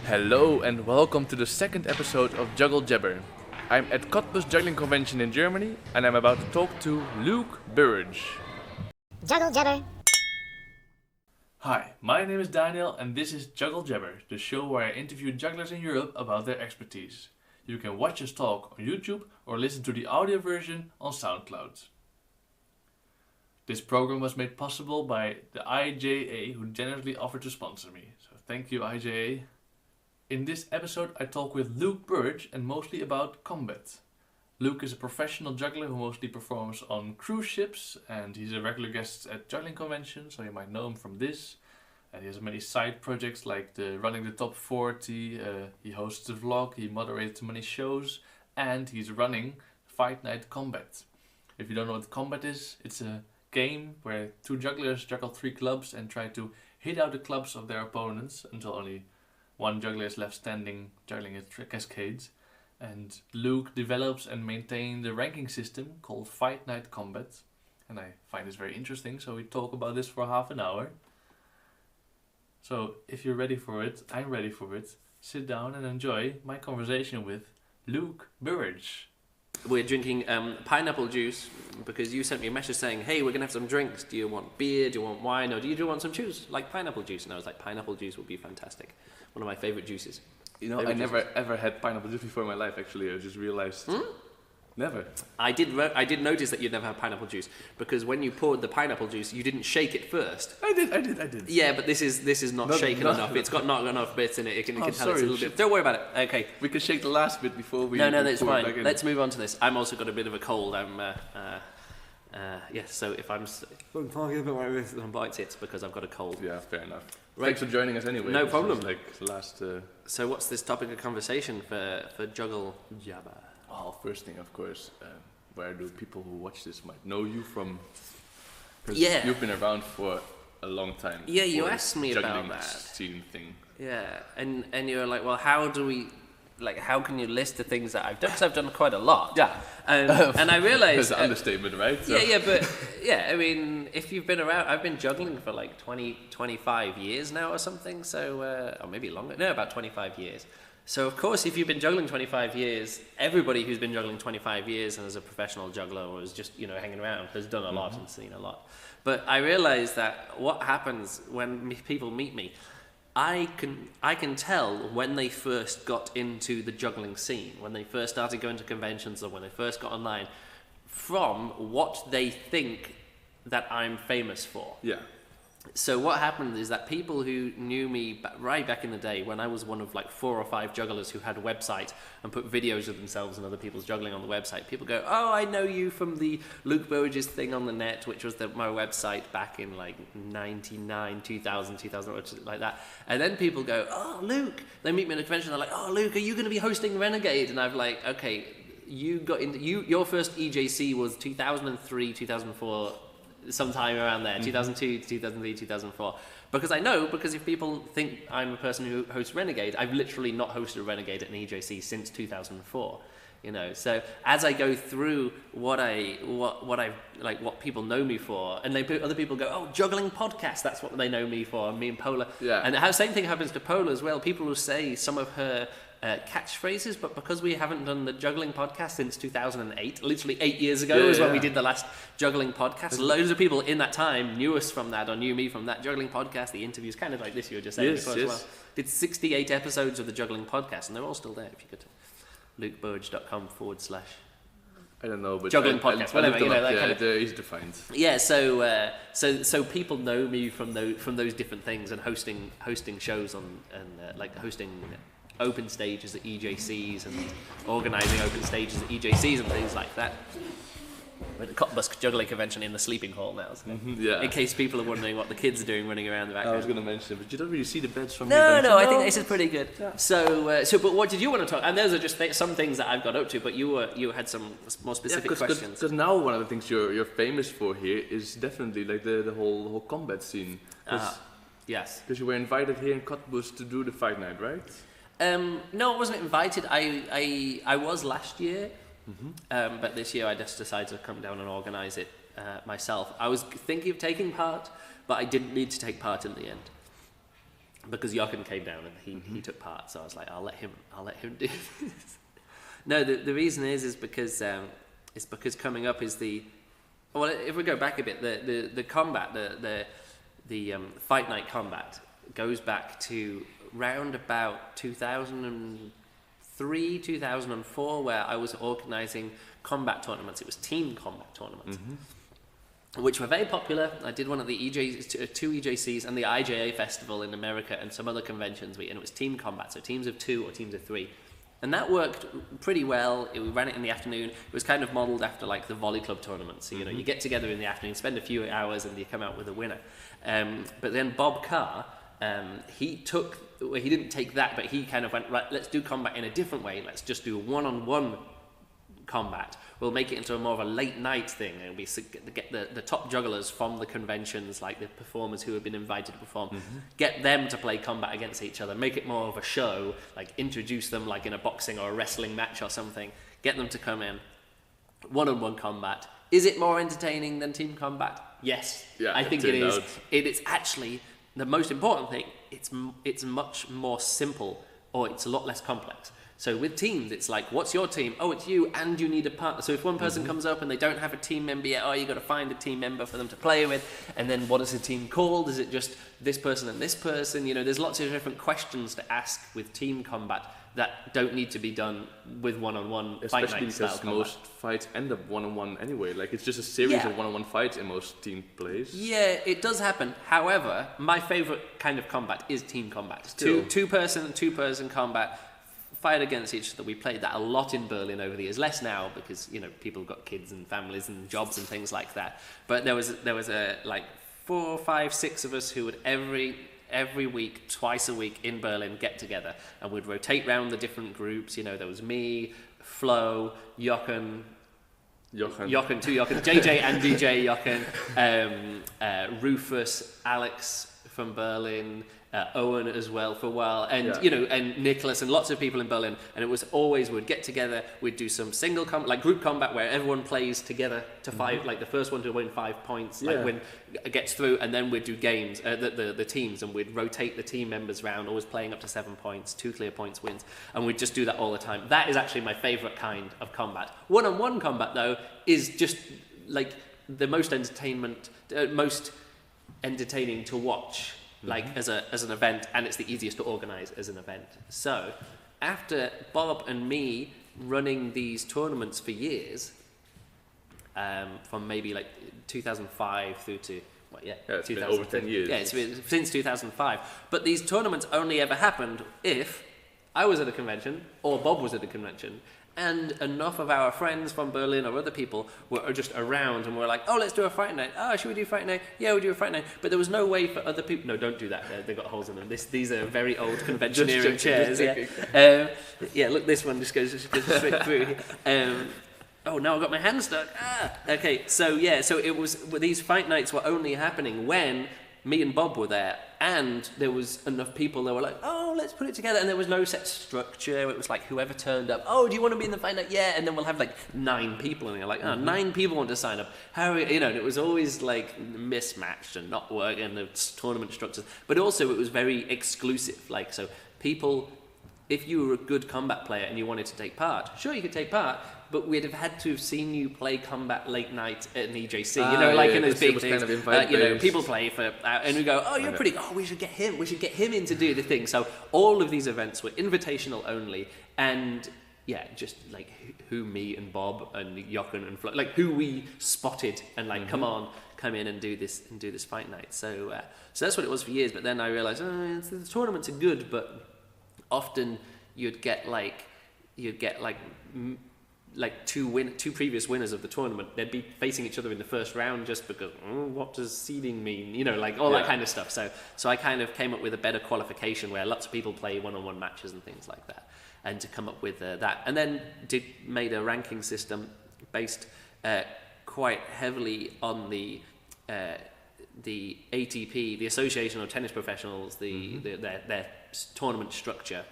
Hello and welcome to the second episode of Juggle Jabber. I'm at Cottbus Juggling Convention in Germany and I'm about to talk to Luke Burrage. Juggle Jabber. Hi, my name is Daniel and this is Juggle Jabber, the show where I interview jugglers in Europe about their expertise. You can watch us talk on YouTube or listen to the audio version on SoundCloud. This program was made possible by the IJA, who generously offered to sponsor me. So thank you, IJA. In this episode I talk with Luke Burrage and mostly about combat. Luke is a professional juggler who mostly performs on cruise ships and he's a regular guest at juggling conventions, so you might know him from this. And he has many side projects like running the top 40, he hosts a vlog, he moderates many shows, and he's running Fight Night Combat. If you don't know what combat is, it's a game where two jugglers juggle 3 clubs and try to hit out the clubs of their opponents until only one juggler is left standing juggling a cascade. And Luke develops and maintains the ranking system called Fight Night Combat. And I find this very interesting, so we talk about this for half an hour. So if you're ready for it, I'm ready for it. Sit down and enjoy my conversation with Luke Burrage. We're drinking pineapple juice because you sent me a message saying, hey, we're going to have some drinks. Do you want beer? Do you want wine? Or do you want some juice? Like pineapple juice. And I was like, pineapple juice would be fantastic. One of my favorite juices. You know, I never ever had pineapple juice before in my life, actually. I just realized. Never. I did notice that you'd never had pineapple juice because when you poured the pineapple juice, you didn't shake it first. I did. Yeah, but this is not shaken enough. It's got not enough bits in it. It can tell it's a little bit. Don't worry about it. Okay. We can shake the last bit before we. No, that's fine. Let's move on to this. I'm also got a bit of a cold. So if I'm talking about my wrist and bites, it's because I've got a cold. Yeah, fair enough. Right. Thanks for joining us anyway. No problem. Like the last. So what's this topic of conversation for Juggle Jabber? Well, first thing, of course, where do people who watch this might know you from? Yeah. You've been around for a long time. Yeah, you asked me about that scene thing. Yeah, and you're like, well, how can you list the things that I've done? Because I've done quite a lot. Yeah. And I realized... That's an understatement, right? So. Yeah, I mean, if you've been around... I've been juggling for like 25 years now or something, so... or maybe longer. No, about 25 years. So, of course, if you've been juggling 25 years, everybody who's been juggling 25 years and is a professional juggler or is just, hanging around has done a lot and seen a lot. But I realized that what happens when people meet me, I can tell when they first got into the juggling scene, when they first started going to conventions or when they first got online, from what they think that I'm famous for. Yeah. So what happened is that people who knew me right back in the day, when I was one of like 4 or 5 jugglers who had a website and put videos of themselves and other people's juggling on the website, people go, oh, I know you from the Luke Burrage's thing on the net, which was my website back in like 99, 2000, or something like that. And then people go, oh, Luke. They meet me in a convention, they're like, oh, Luke, are you going to be hosting Renegade? And I'm like, okay, you got into, your first EJC was 2003, 2004, sometime around there, 2002, 2003, 2004. Because if people think I'm a person who hosts Renegade, I've literally not hosted a Renegade at an EJC since 2004. So as I go through what people know me for, and other people go, oh, juggling podcast, that's what they know me for, and me and Pola. Yeah. And the same thing happens to Pola as well. People will say some of her catchphrases, but because we haven't done the juggling podcast since 2008, literally 8 years ago when we did the last juggling podcast, loads of people in that time knew us from that or knew me from that juggling podcast, the interviews, kind of like this you were just saying before as well. Did 68 episodes of the juggling podcast, and they're all still there if you go to lukeburrage.com / I don't know, but juggling podcast, whatever, that kind of. They're easy to find. Yeah, so people know me from those different things and hosting shows on and like hosting open stages at EJCs and organising open stages at EJCs and things like that. We're at the Cottbus Juggling Convention in the sleeping hall now. So in case people are wondering what the kids are doing running around the background. I was going to mention it, but you don't really see the beds from here. No, I think this is pretty good. Yeah. So, but what did you want to talk? And those are just some things that I've got up to. But you had some more specific questions. Because now one of the things you're famous for here is definitely like the whole combat scene. Yes. Because you were invited here in Cottbus to do the fight night, right? No, I wasn't invited. I was last year. But this year I just decided to come down and organise it myself. I was thinking of taking part, but I didn't need to take part in the end. because Jochen came down and he took part. So I was like, I'll let him do this. No, the reason is because coming up is if we go back a bit, the combat, the fight night combat goes back to round about 2003, 2004, where I was organising combat tournaments. It was team combat tournaments, which were very popular. I did one at the two EJCs and the IJA festival in America and some other conventions, and it was team combat, so teams of 2 or teams of 3. And that worked pretty well. We ran it in the afternoon. It was kind of modelled after like the volley club tournament. So, you get together in the afternoon, spend a few hours, and you come out with a winner. But then Bob Carr, he didn't take that, but he kind of went, right, let's do combat in a different way. Let's just do one-on-one combat. We'll make it into more of a late night thing, and we get the top jugglers from the conventions, like the performers who have been invited to perform, get them to play combat against each other, make it more of a show, like introduce them like in a boxing or a wrestling match or something, get them to come in, one-on-one combat. Is it more entertaining than team combat? Yes, I think it is. It is actually the most important thing. It's much more simple, or it's a lot less complex. So with teams, it's like, what's your team? Oh, it's you, and you need a partner. So if one person comes up and they don't have a team member yet, you got to find a team member for them to play with. And then what is the team called? Is it just this person and this person? There's lots of different questions to ask with team combat that don't need to be done with one-on-one fight night style combat. Especially because most fights end up one-on-one anyway. Like, it's just a series of one-on-one fights in most team plays. Yeah, it does happen. However, my favourite kind of combat is team combat. Two-person combat. Fight against each other. We played that a lot in Berlin over the years. Less now because people got kids and families and jobs and things like that. But there was a like 4, 5, 6 of us who would every week, twice a week in Berlin get together, and we'd rotate round the different groups. There was me, Flo, Jochen, JJ and DJ Jochen, Rufus, Alex from Berlin. Eoin as well for a while, and and Niklas and lots of people in Berlin, and it was always we'd get together, we'd do some single group combat where everyone plays together to fight, like the first one to win 5 points, like when it gets through, and then we'd do games, the teams, and we'd rotate the team members round, always playing up to 7 points, 2 clear points wins, and we'd just do that all the time. That is actually my favourite kind of combat. One-on-one combat though is just like the most entertaining to watch. Like as an event, and it's the easiest to organise as an event. So after Bob and me running these tournaments for years, from maybe like 2005 through to it's been over 10 years. Yeah, it's been since 2005. But these tournaments only ever happened if I was at a convention or Bob was at a convention, and enough of our friends from Berlin or other people were just around and were like, oh, let's do a fight night. Oh, should we do fight night? Yeah, we'll do a fight night. But there was no way for other people... No, don't do that. They've got holes in them. These are very old conventioneering chairs. Look, this one just goes straight through. Oh, now I've got my hand stuck. Okay, so it was... These fight nights were only happening when me and Bob were there, and there was enough people that were like, oh, let's put it together, and there was no set structure. It was like whoever turned up, oh, do you want to be in the fight night? Yeah, and then we'll have like 9 people, and you're like, 9 people want to sign up. How, and it was always like mismatched and not working, the tournament structures, but also it was very exclusive. Like, so people, if you were a good combat player and you wanted to take part, sure, you could take part, but we'd have had to have seen you play combat late night at an EJC, in those big things. Kind of people play for, and we go, oh, you're pretty. Oh, we should get him in to do the thing. So all of these events were invitational only, and just like who me and Bob and Jochen and Flo, like who we spotted and like, come in and do this fight night. So that's what it was for years. But then I realized, the tournaments are good, but often you'd get two previous winners of the tournament, they'd be facing each other in the first round just because, what does seeding mean? That kind of stuff. So I kind of came up with a better qualification where lots of people play one-on-one matches and things like that, and to come up with that. And then made a ranking system based quite heavily on the ATP, the Association of Tennis Professionals, their tournament structure.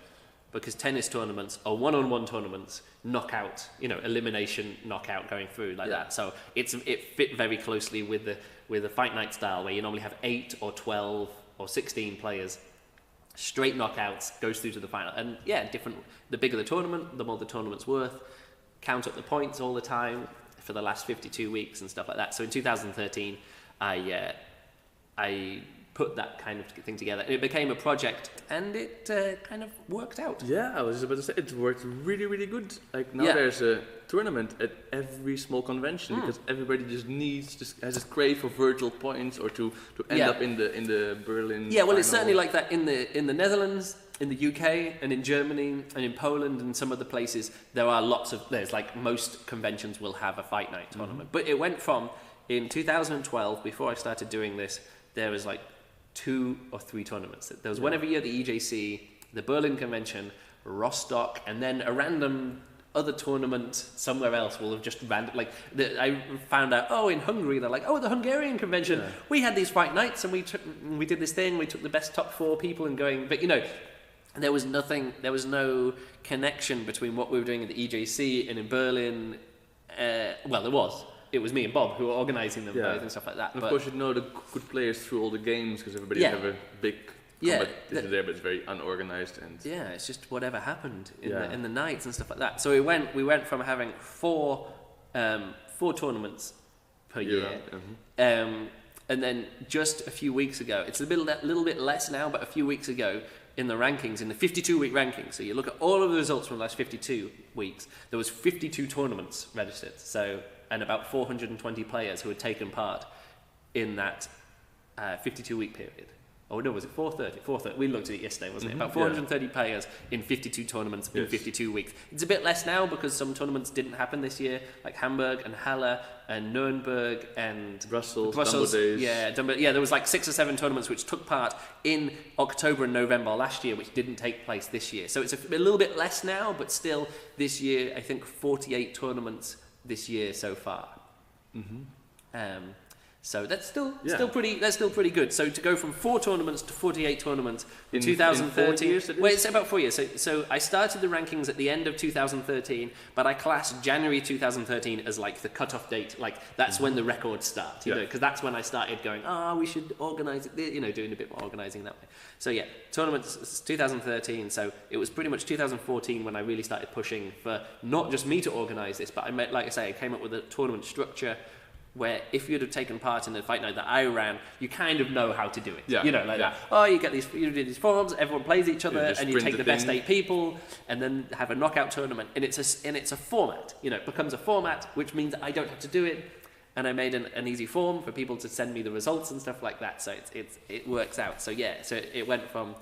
Because tennis tournaments are one-on-one tournaments, knockout, elimination, knockout going through like that. So it fit very closely with the fight night style, where you normally have 8 or 12 or 16 players straight knockouts, goes through to the final. And yeah, the bigger the tournament, the more the tournament's worth. Count up the points all the time for the last 52 weeks and stuff like that. So in 2013, I put that kind of thing together. It became a project, and it kind of worked out. Yeah, I was just about to say, it worked really, really good. Like now there's a tournament at every small convention because everybody just has this crave for virtual points or to end up in the Berlin. Yeah, well, final. it's certainly like that in the Netherlands, in the UK, and in Germany, and in Poland, and some other places. There's like most conventions will have a fight night tournament. But it went from, in 2012, before I started doing this, there was like 2 or 3 tournaments. There was one every year, the EJC, the Berlin Convention, Rostock, and then a random other tournament somewhere else will have just I found out, in Hungary, they're like, the Hungarian Convention, we had these fight nights and we did this thing, we took the best top 4 people and going, but there was no connection between what we were doing at the EJC and in Berlin. It was me and Bob who were organising them both and stuff like that. And of course, you know the good players through all the games because everybody have a big competition there, but it's very unorganised and it's just whatever happened in the nights and stuff like that. So we went from having 4 tournaments per year, and then just a few weeks ago, it's a little bit less now, but a few weeks ago, in the rankings, in the 52-week rankings, so you look at all of the results from the last 52 weeks, there was 52 tournaments registered, and about 420 players who had taken part in that 52-week period. Oh no, was it 430? 430. We looked at it yesterday, wasn't it? About 430 players in 52 tournaments in 52 weeks. It's a bit less now because some tournaments didn't happen this year, like Hamburg and Halle and Nuremberg and Brussels. Days. Yeah, there was like 6 or 7 tournaments which took part in October and November last year, which didn't take place this year. So it's a little bit less now, but still this year, I think 48 tournaments this year so far. So that's still pretty good. So to go from 4 tournaments to 48 tournaments in 2013. 4 years, it's about 4 years. So I started the rankings at the end of 2013, but I classed January 2013 as like the cutoff date. Like that's when the records start, you know, because that's when I started going, we should organise it, doing a bit more organising that way. So tournaments 2013. So it was pretty much 2014 when I really started pushing for not just me to organise this, but I came up with a tournament structure where if you'd have taken part in the fight night that I ran, you kind of know how to do it. Yeah. That. Oh, you do these forms, everyone plays each other, and you take the best 8 people, and then have a knockout tournament. And it's a format. It becomes a format, which means I don't have to do it. And I made an easy form for people to send me the results and stuff like that. So it works out. So so it went from,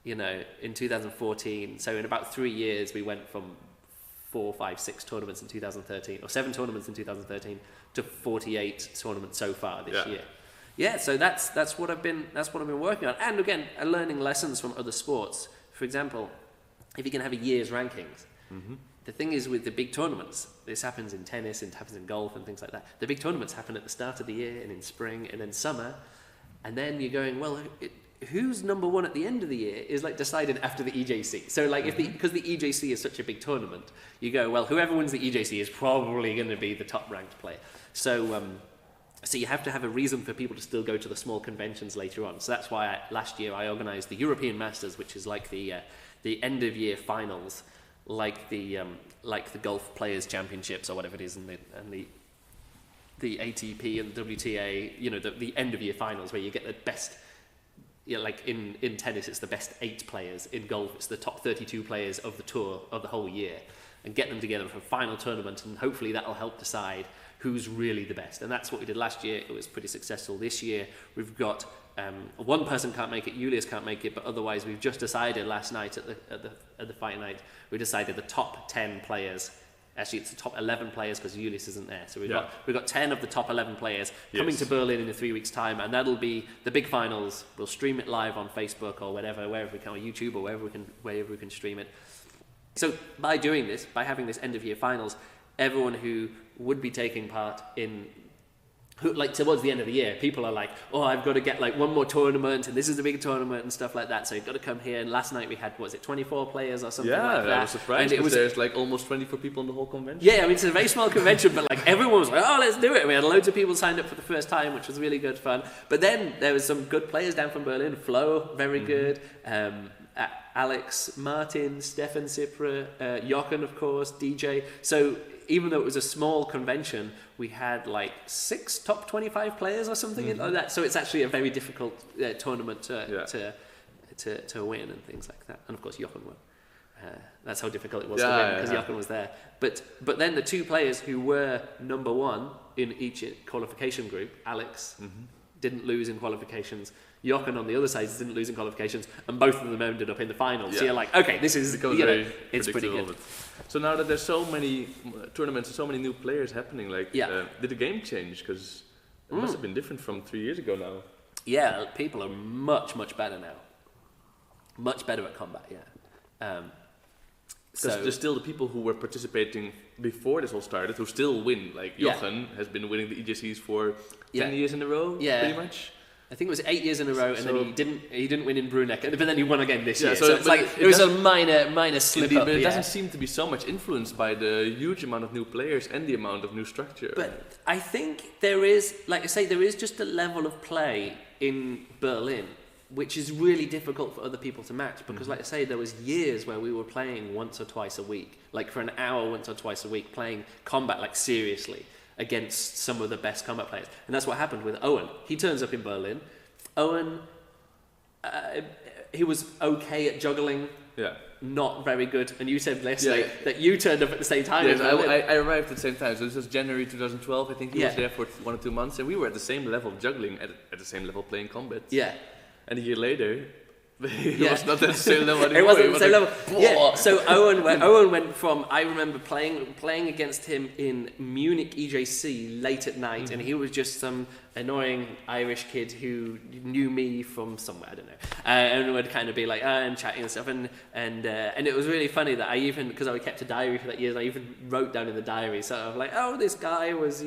in 2014. So in about 3 years, we went from 4, 5, 6 tournaments in 2013, or 7 tournaments in 2013 to 48 tournaments so far this year. Yeah, so that's what I've been working on. And again, learning lessons from other sports. For example, if you can have a year's rankings, the thing is with the big tournaments, this happens in tennis, it happens in golf and things like that. The big tournaments happen at the start of the year and in spring and then summer, and then you're going, well, who's number 1 at the end of the year is like decided after the EJC. So like because the EJC is such a big tournament, you go, well, whoever wins the EJC is probably going to be the top ranked player. So you have to have a reason for people to still go to the small conventions later on. So that's why last year I organised the European Masters, which is like the end of year finals, like the Golf Players Championships or whatever it is, and the ATP and the WTA. The end of year finals where you get the best. Like in tennis, it's the best 8 players. In golf, it's the top 32 players of the tour of the whole year, and get them together for a final tournament, and hopefully that'll help decide who's really the best. And that's what we did last year. It was pretty successful. This year, we've got one person can't make it, Julius can't make it, but otherwise we've just decided last night at the fight night, we decided the top 10 players. Actually, it's the top 11 players because Julius isn't there. So we've got 10 of the top 11 players coming to Berlin in 3 weeks' time, and that'll be the big finals. We'll stream it live on Facebook or wherever we can, or YouTube or wherever we can stream it. So by doing this, by having this end of year finals, everyone who would be taking part in towards the end of the year, people are like, I've got to get like one more tournament, and this is a big tournament and stuff like that, so you've got to come here. And last night we had, 24 players or something like that? Yeah, I was surprised, and there's like almost 24 people in the whole convention. Yeah, I mean, it's a very small convention, but like everyone was like, let's do it. And we had loads of people signed up for the first time, which was really good fun. But then there was some good players down from Berlin. Flo, very good. Alex, Martin, Stefan Cipra, Jochen, of course, DJ. So even though it was a small convention, we had like 6 top 25 players or something like that. So it's actually a very difficult tournament to win and things like that. And of course, Jochen won. That's how difficult it was to win because Jochen was there. But then the 2 players who were number 1 in each qualification group, Alex didn't lose in qualifications. Jochen on the other side didn't lose in qualifications, and both of them ended up in the final. So you're like, okay, this is it's pretty good. So now that there's so many tournaments and so many new players happening, like, did the game change? Because it must have been different from 3 years ago now. Yeah, people are much better now. Much better at combat. Yeah. Because there's still the people who were participating before this all started who still win. Like Jochen has been winning the EJCs for 10 years in a row, pretty much. I think it was 8 years in a row, and then he didn't win in Bruneck, but then he won again this year. So it's like it was a minor slip up. But it doesn't seem to be so much influenced by the huge amount of new players and the amount of new structure. But I think there is, like I say, there is just a level of play in Berlin which is really difficult for other people to match because, like I say, there was years where we were playing once or twice a week, like for an hour once or twice a week, playing combat like seriously against some of the best combat players. And that's what happened with Eoin. He turns up in Berlin. Eoin, he was okay at juggling, not very good. And you said yesterday that you turned up at the same time. Yes, I arrived at the same time. So this was January 2012. I think he was there for 1 or 2 months, and we were at the same level of juggling, at the same level playing combat. Yeah. And a year later, it was not at the same level anymore. It wasn't the same level. Yeah. So Eoin went from, I remember playing against him in Munich EJC late at night, and he was just some annoying Irish kid who knew me from somewhere, I don't know, and would kind of be like, and chatting and stuff, and it was really funny that I even, because I kept a diary for that years, I even wrote down in the diary sort of like, oh, this guy was,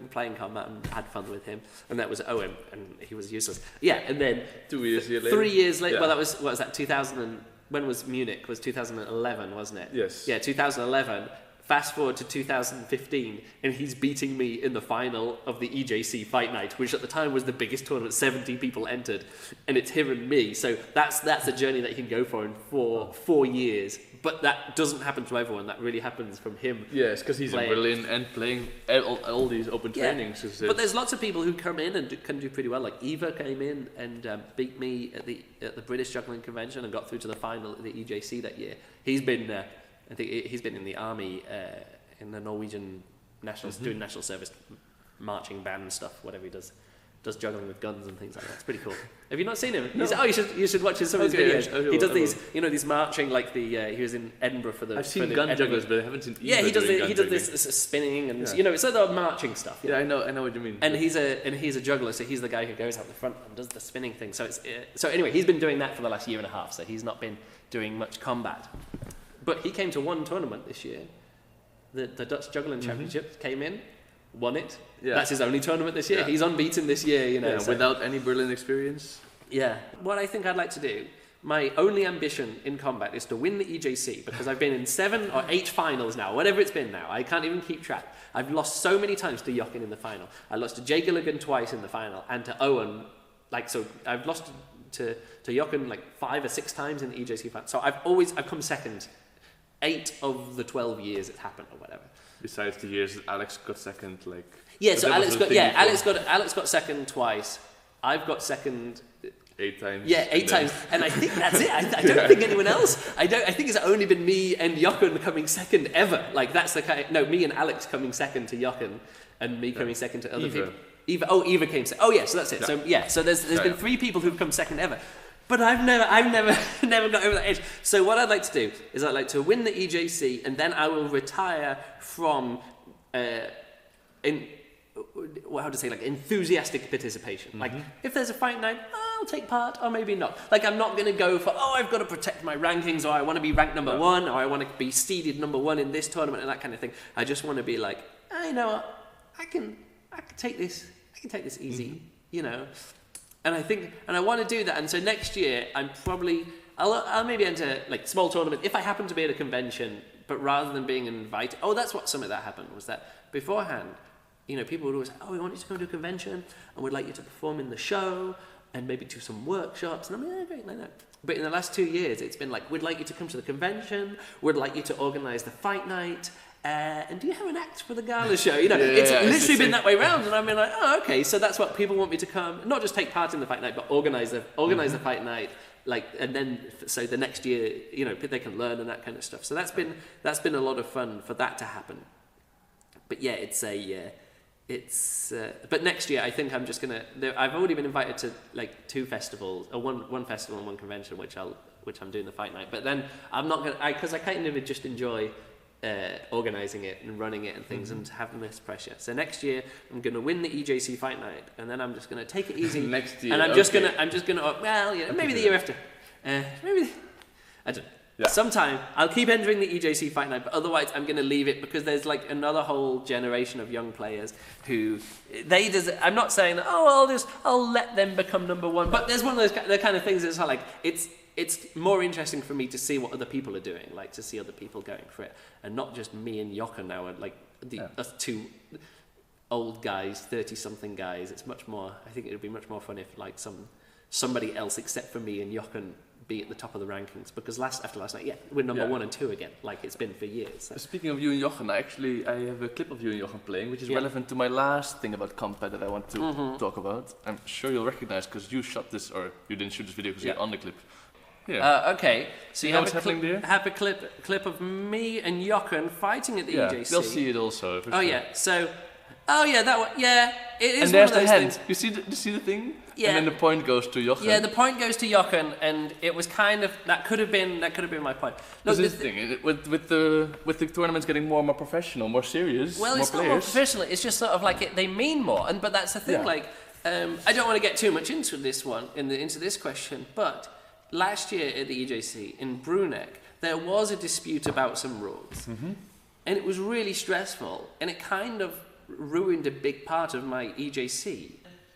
playing combat and had fun with him, and that was Eoin, and he was useless. Yeah, and then 2 years later. 3 years later, well, that was, what was that, 2000, when was Munich? Was 2011, wasn't it? Yes. Yeah, 2011. Fast forward to 2015, and he's beating me in the final of the EJC Fight Night, which at the time was the biggest tournament, 70 people entered, and it's him and me. So that's a journey that he can go for in 4 years. But that doesn't happen to everyone. That really happens from him. Yes, because he's in Berlin and playing all these open trainings. But there's lots of people who come in and can do pretty well. Like Eva came in and beat me at the British Juggling Convention and got through to the final at the EJC that year. He's been... I think he's been in the army, in the Norwegian national, doing national service, marching band stuff, whatever he does juggling with guns and things like that. It's pretty cool. Have you not seen him? No. You should watch some of his videos. He does these marching, like he was in Edinburgh for the. I've seen gun jugglers, but I haven't seen. He does this spinning and it's like the marching stuff. Yeah, I know what you mean. And he's a juggler, so he's the guy who goes out the front and does the spinning thing. So anyway, he's been doing that for the last year and a half. So he's not been doing much combat. But he came to one tournament this year. The Dutch Juggling Championship came in, won it. Yeah. That's his only tournament this year. Yeah. He's unbeaten this year, without any Berlin experience. Yeah. What I think I'd like to do, my only ambition in combat is to win the EJC, because I've been in 7 or 8 finals now, whatever it's been now. I can't even keep track. I've lost so many times to Jochen in the final. I lost to Jay Gilligan twice in the final, and to Eoin, so I've lost to Jochen 5 or 6 times in the EJC final. So I've come second 8 of the 12 years it's happened, or whatever. Besides the years that Alex got second, so Alex got second twice. I've got second 8 times. Yeah, 8 times, and I think that's it. I don't think anyone else. I think it's only been me and Jochen coming second ever. That's the kind. No, me and Alex coming second to Jochen, and me coming second to other people. Eva came second. Oh yeah, so that's it. Yeah. So there's been 3 people who've come second ever. But I've never got over that edge. So what I'd like to do is I'd like to win the EJC, and then I will retire from enthusiastic participation. If there's a fight night, I'll take part, or maybe not. I'm not going to go for, I've got to protect my rankings, or I want to be ranked number 1, or I want to be seeded number 1 in this tournament, and that kind of thing. I just want to be like, you know what, I can take this easy, And I want to do that. And so next year, I'll maybe enter small tournament if I happen to be at a convention. But rather than being invited, that's what some of that happened, was that beforehand, people would always say, we want you to come to a convention, and we'd like you to perform in the show, and maybe do some workshops. And I'm like, great, like that. But in the last 2 years, it's been like, we'd like you to come to the convention, we'd like you to organise the fight night, and do you have an act for the gala show? It's literally been that way round, and I've been like, oh, okay, so that's what people want me to come, not just take part in the fight night, but organise the fight night, and then so the next year, they can learn and that kind of stuff. So that's been a lot of fun for that to happen. But yeah, but next year I think I'm just gonna. I've already been invited to like 2 festivals, or one festival and 1 convention, which I'm doing the fight night. But then I'm not gonna, because I kind of just enjoy organising it and running it and things, and having this pressure. So next year I'm gonna win the EJC fight night, and then I'm just gonna take it easy. Next year, and I'm just gonna. Well, maybe the year after. Maybe I don't. Yeah. Sometime I'll keep entering the EJC fight night, but otherwise I'm going to leave it, because there's like another whole generation of young players who I'm not saying that, I'll let them become number 1, but there's one of those the kind of things that's like it's more interesting for me to see what other people are doing, like to see other people going for it, and not just me and Jochen now, and like us 2 old guys, 30-something guys. It's much more. I think it would be much more fun if like somebody else except for me and Jochen be at the top of the rankings, because after last night, we're number 1 and 2 again, like it's been for years. So. Speaking of you and Jochen, I have a clip of you and Jochen playing, which is relevant to my last thing about combat that I want to talk about. I'm sure you'll recognize, because you shot this, or you didn't shoot this video because you're on the clip. Yeah. Okay, so you have a clip of me and Jochen fighting at the EJC. They'll see it also. For sure. That one. Yeah, it is. And there's one of the those hand. things. You see the thing? Yeah. And then the point goes to Jochen. Yeah, the point goes to Jochen, and it was kind of that could have been my point. Look, this thing with the tournaments getting more and more professional, more serious. Well, more it's players. not more professional. It's just sort of like they mean more, but that's the thing. Like, I don't want to get too much into this into this question, but last year at the EJC in Bruneck, there was a dispute about some rules, and it was really stressful, and it kind of ruined a big part of my EJC.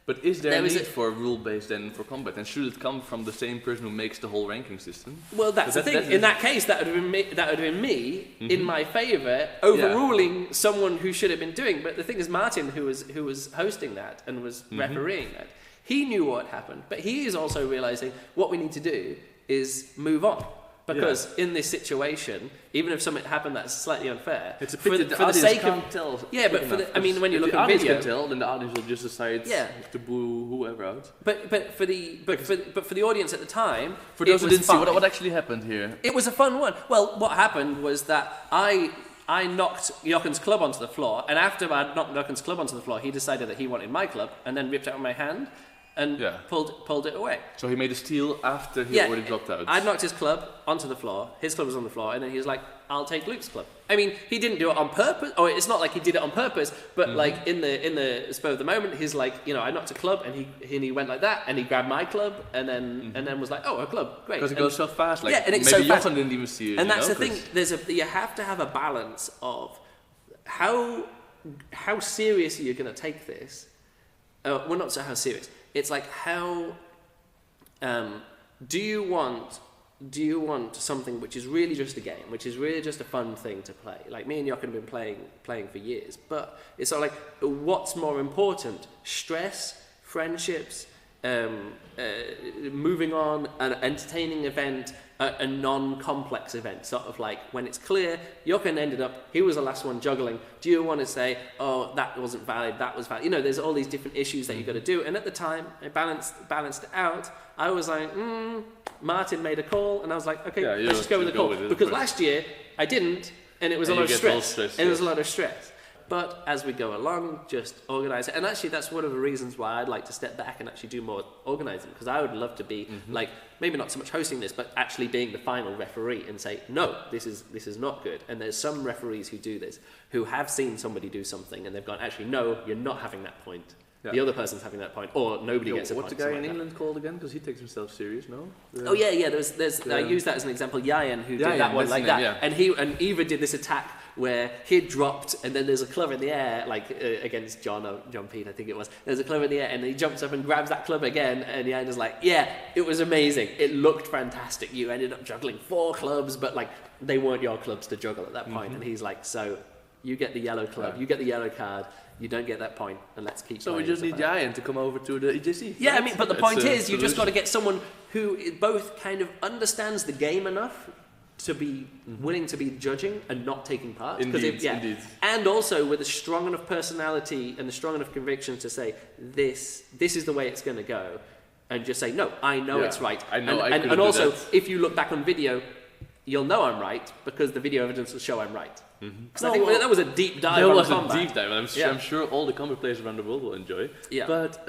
But is there a need for a rule-based then for combat? And should it come from the same person who makes the whole ranking system? Well, that's the thing. In that case, that would have been me in my favour, overruling someone who should have been doing. But the thing is, Martin, who was hosting that and was refereeing that, he knew what happened. But he is also realising what we need to do is move on. Because in this situation, even if something happened that's slightly unfair, it's a pity for the sake of tell. Yeah, but when you look at video, can tell, then the audience will just decide to boo whoever out. But for the audience at the time, for those who didn't see what actually happened here, it was a fun one. Well, what happened was that I knocked Jochen's club onto the floor, and after I knocked Jochen's club onto the floor, he decided that he wanted my club, and then ripped it out of my hand. And pulled it away. So he made a steal after he already dropped out. I knocked his club onto the floor. His club was on the floor, and then he was like, "I'll take Luke's club." I mean, he didn't do it on purpose. Or it's not like he did it on purpose. But like in the spur of the moment, he's like, I knocked a club, and he went like that, and he grabbed my club, and then was like, "Oh, a club, great." Because it goes so fast. Like and it's maybe so fast. Jochen didn't even see it. And that's the thing. You have to have a balance of how serious are you going to take this. Well, not so how serious. It's like how do you want something which is really just a game, which is really just a fun thing to play? Like me and Jochen have been playing for years, but it's sort of like what's more important: stress, friendships, moving on, an entertaining event, a non-complex event, sort of like when it's clear. Jochen ended up, he was the last one juggling. Do you want to say, oh, that wasn't valid, that was valid? There's all these different issues that you've got to do. And at the time, I balanced it out. I was like, Martin made a call, and I was like, okay, let's just go with the call. Because last year, I didn't, and it was a lot of stress. And it was a lot of stress. But as we go along, just organise it. And actually, that's one of the reasons why I'd like to step back and actually do more organising. Because I would love to be, like, maybe not so much hosting this, but actually being the final referee and say, no, this is not good. And there's some referees who do this, who have seen somebody do something, and they've gone, actually, no, you're not having that point. Yeah. The other person's having that point, or nobody gets a point. What's the guy in England called again? Because he takes himself serious, no? I use that as an example. Eoin, who did that one like that, and Eva did this attack where he dropped, and then there's a club in the air, like against John Pete, I think it was. There's a club in the air, and he jumps up and grabs that club again, and Eoin is like, yeah, it was amazing. It looked fantastic. You ended up juggling 4 clubs, but like they weren't your clubs to juggle at that point. And he's like, so you get the yellow club, you get the yellow card, you don't get that point, and let's keep. So we just need Giant to come over to the EJC. Yeah, right? I mean, but the point is, you just got to get someone who both kind of understands the game enough to be willing to be judging and not taking part. Indeed. And also with a strong enough personality and a strong enough conviction to say, this is the way it's going to go. And just say, no, I know it's right. I know and also, if you look back on video, you'll know I'm right because the video evidence will show I'm right. So I think that was a deep dive. That on was combat. a deep dive, and I'm sure all the combat players around the world will enjoy. Yeah. But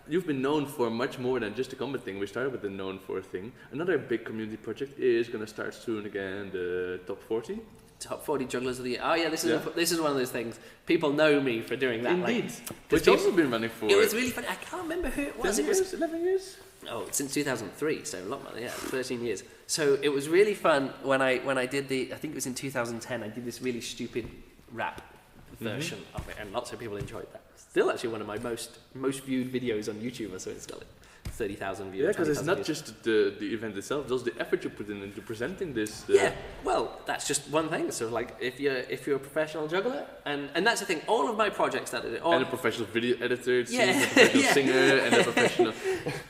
you've been known for much more than just a combat thing. We started with the known for thing. Another big community project is going to start soon again, the Top 40. Top 40 jugglers of the year. Oh yeah, this is one of those things. People know me for doing that. Indeed. Like, Which also been running for... It was really funny. I can't remember who it was. 11 years? Oh, since 2003, so a lot more, 13 years. So it was really fun when I did I think it was in 2010, I did this really stupid rap version of it, and lots of people enjoyed that. Still actually one of my most viewed videos on YouTube, so it's still like 30,000 views. Yeah, because it's not just the event itself, it's also the effort you put into presenting this. Yeah, well, that's just one thing. So like, if you're a professional juggler, and that's the thing, all of my projects that are and a professional video editor, a Yeah. professional singer, and a professional...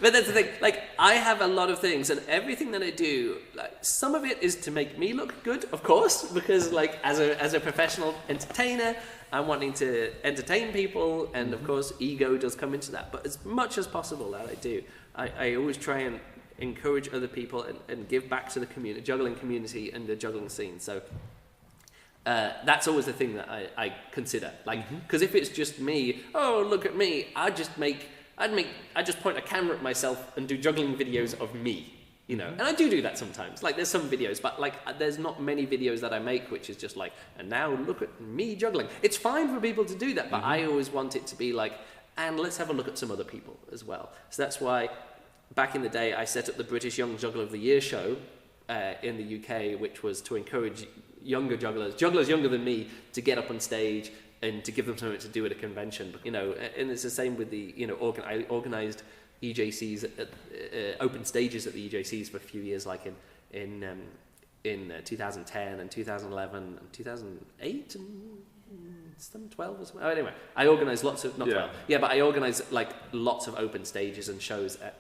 But that's the thing, like, I have a lot of things, and everything that I do, like, some of it is to make me look good, of course, because like, as a professional entertainer, I'm wanting to entertain people, and of course, ego does come into that. But as much as possible that I do, I always try and encourage other people and give back to the community, juggling community and the juggling scene. So that's always the thing that I consider. Like, because if it's just me, oh, look at me, I just point a camera at myself and do juggling videos of me. You know, and I do that sometimes. Like, there's some videos, but like, there's not many videos that I make which is just like, and now look at me juggling. It's fine for people to do that, but I always want it to be like, and let's have a look at some other people as well. So that's why, back in the day, I set up the British Young Juggler of the Year show in the UK, which was to encourage younger jugglers younger than me, to get up on stage and to give them something to do at a convention. You know, and it's the same with the, you know, I organised EJCs open stages at the EJCs for a few years, like in 2010 and 2011 and 2008 and 12 or something. Oh, anyway, I organised lots of 12. Yeah, but I organised like lots of open stages and shows at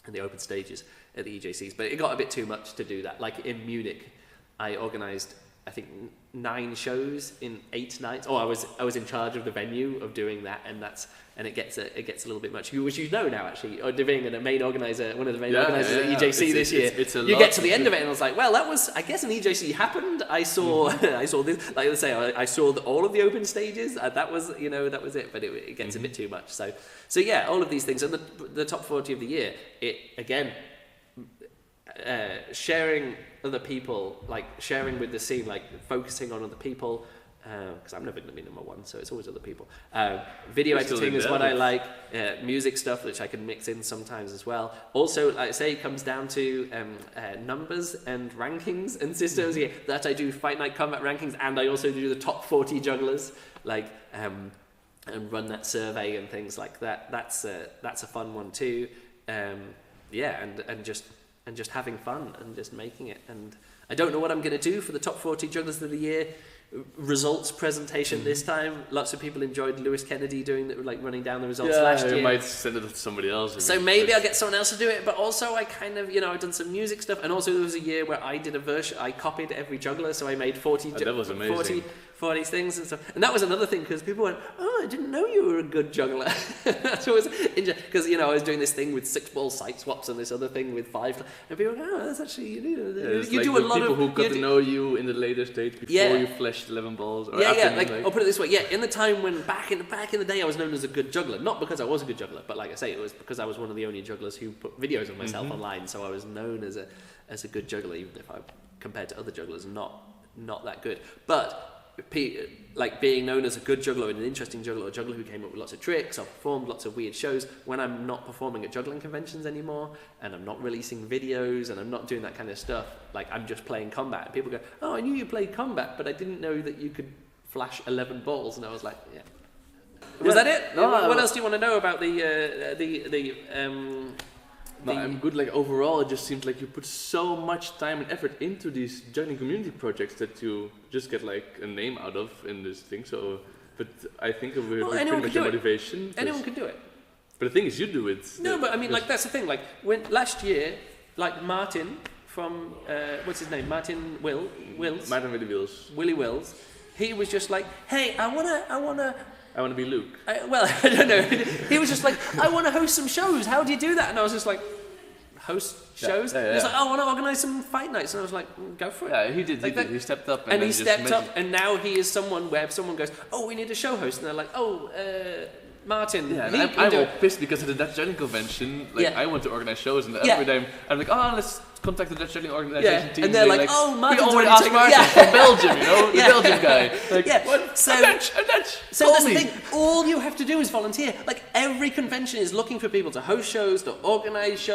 the open stages at the EJCs. But it got a bit too much to do that. Like in Munich, I organised, I think, 9 shows in 8 nights. Oh, I was in charge of the venue of doing that, and it gets a little bit much. Which you know now, actually, or being a main organizer, one of the main organisers at EJC this year. You get to the end of it, and I was like, well, that was, I guess, an EJC happened. I saw, I saw this. Like, let's say, I saw all of the open stages. That was it. But it gets a bit too much. So yeah, all of these things, and the top 40 of the year. It again, sharing other people, like sharing with the scene, like focusing on other people, because I'm never going to be number one, so it's always other people. Video editing is what I like. Music stuff, which I can mix in sometimes as well. Also, like I say, it comes down to numbers and rankings and systems. Yeah, that I do Fight Night Combat rankings, and I also do the top 40 jugglers, like and run that survey and things like that. That's a fun one too. Yeah, and just having fun and just making it. And I don't know what I'm going to do for the top 40 jugglers of the year results presentation this time. Lots of people enjoyed Lewis Kennedy running down the results last year. You might send it to somebody else. So maybe I'll get someone else to do it. But also I kind of, I've done some music stuff. And also there was a year where I did a version, I copied every juggler. So I made 40 that was amazing. 40 things and stuff. And that was another thing, because people went, oh, I didn't know you were a good juggler. So it was because, I was doing this thing with 6-ball sight swaps and this other thing with 5. And people went, oh, that's actually, you like do a lot of people who got to know you in the later stage before you flashed 11 balls. Or I'll put it this way. Yeah, in the time when back in the day I was known as a good juggler, not because I was a good juggler, but like I say, it was because I was one of the only jugglers who put videos of myself online. So I was known as a good juggler, even if I, compared to other jugglers, not that good. But like being known as a good juggler and an interesting juggler, a juggler who came up with lots of tricks, I've performed lots of weird shows. When I'm not performing at juggling conventions anymore, and I'm not releasing videos, and I'm not doing that kind of stuff, like I'm just playing combat, and people go, oh, I knew you played combat, but I didn't know that you could flash 11 balls. And I was like, yeah. Was that it? No, what else do you want to know about the No, I'm good. Like overall, it just seems like you put so much time and effort into these juggling community projects that you just get like a name out of in this thing. So, but I think it will pretty much your motivation. Anyone can do it. But the thing is, you do it. No, but I mean, like that's the thing. Like when last year, like Martin from what's his name? Martin Wills. Martin Willie Wills. He was just like, hey, I wanna. I want to be Luke. Well, I don't know. He was just like, I want to host some shows. How do you do that? And I was just like, host shows? Yeah. He was like, I want to organise some fight nights. And I was like, go for it. Yeah, he did. Like he stepped up. And he stepped up, and now he is someone where if someone goes, oh, we need a show host, and they're like, oh, Martin. Yeah, I'm all pissed because of the Dutch Juggling Convention. Like, I want to organise shows, and every time I'm like, oh, let's contact the Dutch Juggling organisation team. And they're like, oh, Martin's we already asked Martin from Belgium, you know, the Belgian guy. Like, what? So, I'm Dutch. So that's the thing. All you have to do is volunteer. Like every convention is looking for people to host shows, to organise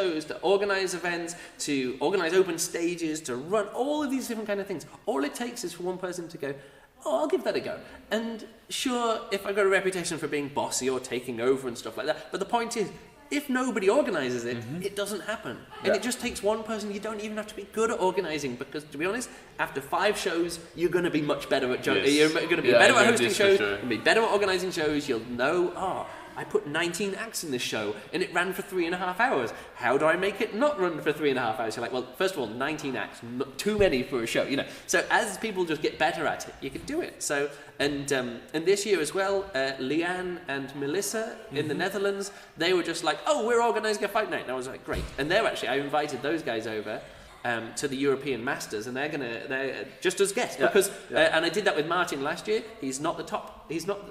events, to organise open stages, to run all of these different kind of things. All it takes is for one person to go, oh, I'll give that a go. And sure, if I've got a reputation for being bossy or taking over and stuff like that, but the point is, if nobody organises it, it doesn't happen. And it just takes one person. You don't even have to be good at organising because, to be honest, after 5 shows, you're going to be much better at juggling. You're going to be better at hosting shows. You're going to be better at organising shows. You'll know, I put 19 acts in this show and it ran for 3.5 hours. How do I make it not run for 3.5 hours? You're like, well, first of all, 19 acts, not too many for a show, you know. So as people just get better at it, you can do it. So and this year as well, Leanne and Melissa in the Netherlands, they were just like, oh, we're organising a fight night. And I was like, great. And I invited those guys over to the European Masters, and they're just as guests because and I did that with Martin last year. He's not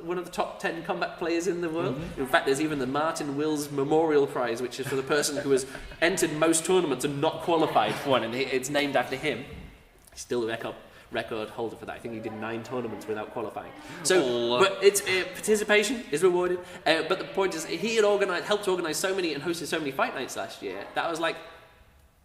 one of the top 10 combat players in the world. In fact, there's even the Martin Wills Memorial Prize, which is for the person who has entered most tournaments and not qualified for one, and it's named after him. He's still the record holder for that. I think he did 9 tournaments without qualifying. So, but it's participation is rewarded. But the point is, he had helped organise so many and hosted so many fight nights last year that I was like,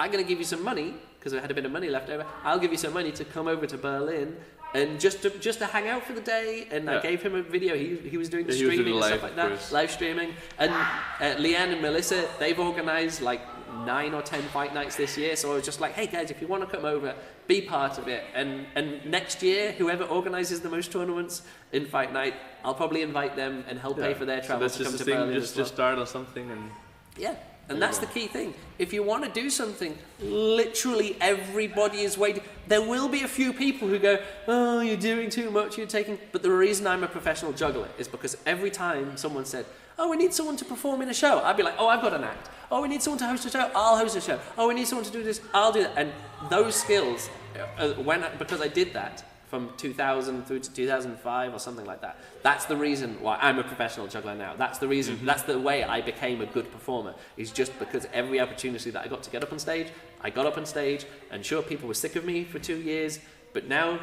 I'm going to give you some money, because I had a bit of money left over. I'll give you some money to come over to Berlin and just to hang out for the day. And I gave him a video. He was doing the streaming and stuff like that, live streaming. And Leanne and Melissa, they've organised like 9 or 10 fight nights this year. So I was just like, hey guys, if you want to come over, be part of it. And next year, whoever organises the most tournaments in fight night, I'll probably invite them and help pay for their travel to come to Berlin. Just start on something and And that's the key thing. If you want to do something, literally everybody is waiting. There will be a few people who go, oh, you're doing too much, you're taking... But the reason I'm a professional juggler is because every time someone said, oh, we need someone to perform in a show, I'd be like, oh, I've got an act. Oh, we need someone to host a show, I'll host a show. Oh, we need someone to do this, I'll do that. And those skills, because I did that, from 2000 through to 2005 or something like that. That's the reason why I'm a professional juggler now. That's the reason, that's the way I became a good performer, is just because every opportunity that I got to get up on stage, I got up on stage, and sure, people were sick of me for 2 years, but now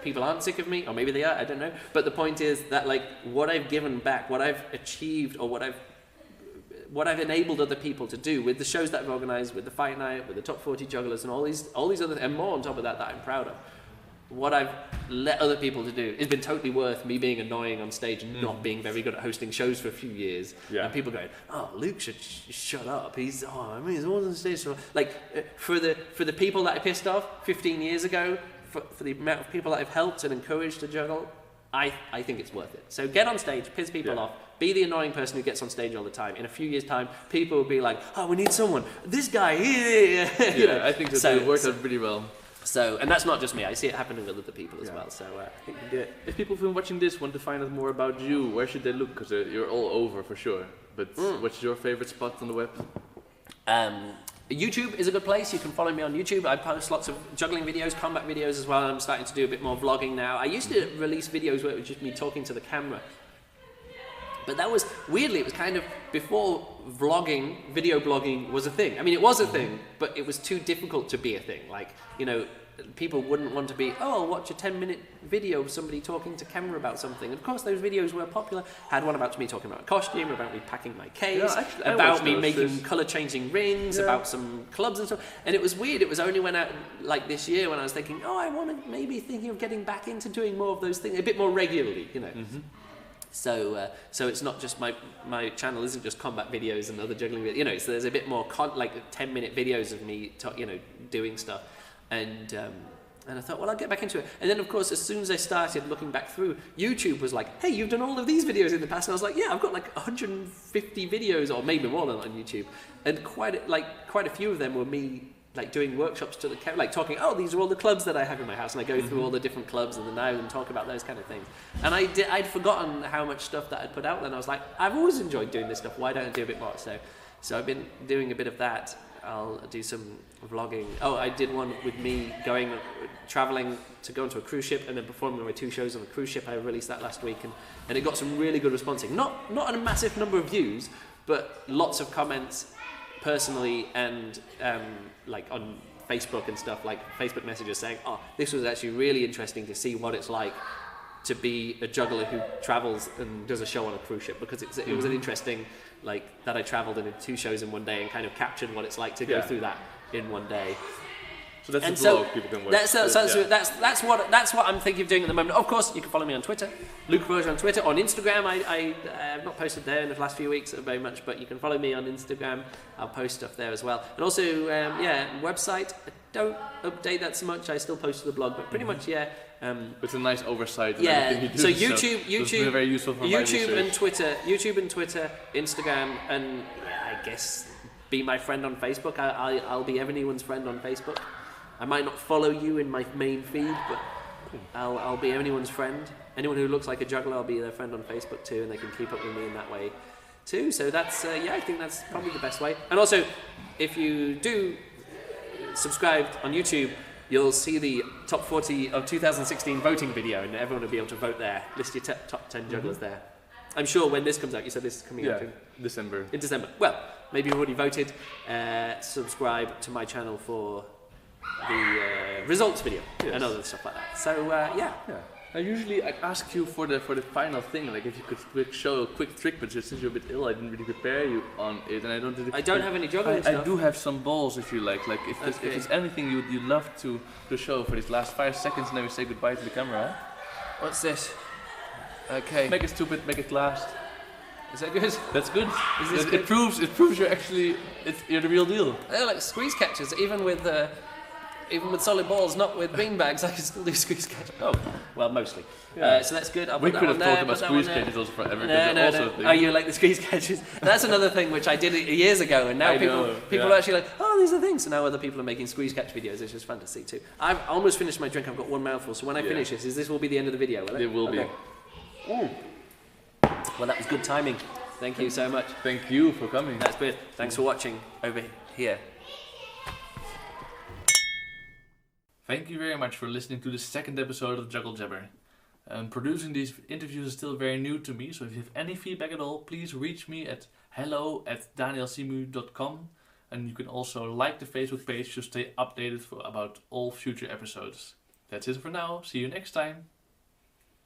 people aren't sick of me, or maybe they are, I don't know. But the point is that like what I've given back, what I've achieved, or what I've enabled other people to do with the shows that I've organised, with the fight night, with the top 40 jugglers, and all these other, and more on top of that I'm proud of. What I've let other people to do has been totally worth me being annoying on stage and not being very good at hosting shows for a few years. And people going, oh, Luke should shut up. He's always on stage. Like, for the people that I pissed off 15 years ago, for the amount of people that I've helped and encouraged to juggle, I think it's worth it. So get on stage, piss people off, be the annoying person who gets on stage all the time. In a few years' time, people will be like, oh, we need someone. This guy, you know? I think that worked out pretty well. So, and that's not just me, I see it happening with other people as well, so I think you can do it. If people who've been watching this want to find out more about you, where should they look? Because you're all over for sure, but what's your favorite spot on the web? YouTube is a good place. You can follow me on YouTube. I post lots of juggling videos, combat videos as well. I'm starting to do a bit more vlogging now. I used to release videos where it was just me talking to the camera. But that was, weirdly, it was kind of before vlogging, video blogging was a thing. I mean, it was a thing, but it was too difficult to be a thing. Like, you know, people wouldn't want to be, oh, I'll watch a 10-minute video of somebody talking to camera about something. Of course, those videos were popular. I had one about me talking about a costume, about me packing my case, about me making colour-changing rings, about some clubs and stuff. And it was weird. It was only when like this year, when I was thinking, oh, I want to maybe thinking of getting back into doing more of those things, a bit more regularly, you know. So it's not just my channel isn't just combat videos and other juggling videos. You know, so there's a bit more like 10-minute videos of me, doing stuff, and I thought, well, I'll get back into it. And then, of course, as soon as I started looking back through, YouTube was like, hey, you've done all of these videos in the past. And I was like, yeah, I've got like 150 videos, or maybe more on YouTube, and quite a few of them were me like doing workshops to the like talking. Oh, these are all the clubs that I have in my house, and I go through all the different clubs and talk about those kind of things. And I'd forgotten how much stuff that I'd put out. And I was like, I've always enjoyed doing this stuff. Why don't I do a bit more? So I've been doing a bit of that. I'll do some vlogging. Oh, I did one with me traveling to go onto a cruise ship and then performing my 2 shows on a cruise ship. I released that last week, and it got some really good response. Not a massive number of views, but lots of comments personally, and like on Facebook and stuff, like Facebook messages saying, oh, this was actually really interesting to see what it's like to be a juggler who travels and does a show on a cruise ship, because it was an interesting, like, that I travelled and did 2 shows in one day and kind of captured what it's like to go through that in one day. So that's a vlog people can watch. That's what I'm thinking of doing at the moment. Of course, you can follow me on Twitter, Luke Burrage on Twitter. On Instagram, I have not posted there in the last few weeks very much, but you can follow me on Instagram. I'll post stuff there as well. And also, website. I don't update that so much. I still post to the blog, but pretty much, With a nice oversight. And yeah. So YouTube, very useful for YouTube and Twitter, Instagram, and I guess be my friend on Facebook. I'll be anyone's friend on Facebook. I might not follow you in my main feed, but I'll be anyone's friend. Anyone who looks like a juggler, I'll be their friend on Facebook too, and they can keep up with me in that way too. So that's I think that's probably the best way. And also, if you do subscribe on YouTube, you'll see the top 40 of 2016 voting video, and everyone will be able to vote there. List your top 10 jugglers there. I'm sure when this comes out, you said this is coming out in December. In December. Well, maybe you've already voted. Subscribe to my channel for the results video and other stuff like that. So I usually ask you for the final thing, like if you could show a quick trick, but since you're a bit ill, I didn't really prepare you on it, and I don't have any juggling stuff. I do have some balls if you like. Like if there's anything you'd love to show for these last 5 seconds, and then we say goodbye to the camera. What's this? Okay. Make it stupid, make it last. Is that good? That's good. Is this it proves you're the real deal. They're like squeeze catches, even with solid balls, not with beanbags. I can still do squeeze catches. Oh, well, mostly. Yeah. So that's good. I'll we put could that have on talked there, about squeeze catches also forever. No. Oh, you like the squeeze catches? That's another thing which I did years ago, and now people are actually like, oh, these are things. So now other people are making squeeze catch videos. It's just fun to see too. I've almost finished my drink. I've got one mouthful. So when I finish this will be the end of the video, will it? It will be. Well, that was good timing. Thank you so much. Thank you for coming. That's good. Thanks for watching over here. Thank you very much for listening to the 2nd episode of Juggle Jabber. Producing these interviews is still very new to me, so if you have any feedback at all, please reach me at hello@danielsimu.com, and you can also like the Facebook page to stay updated about all future episodes. That's it for now. See you next time.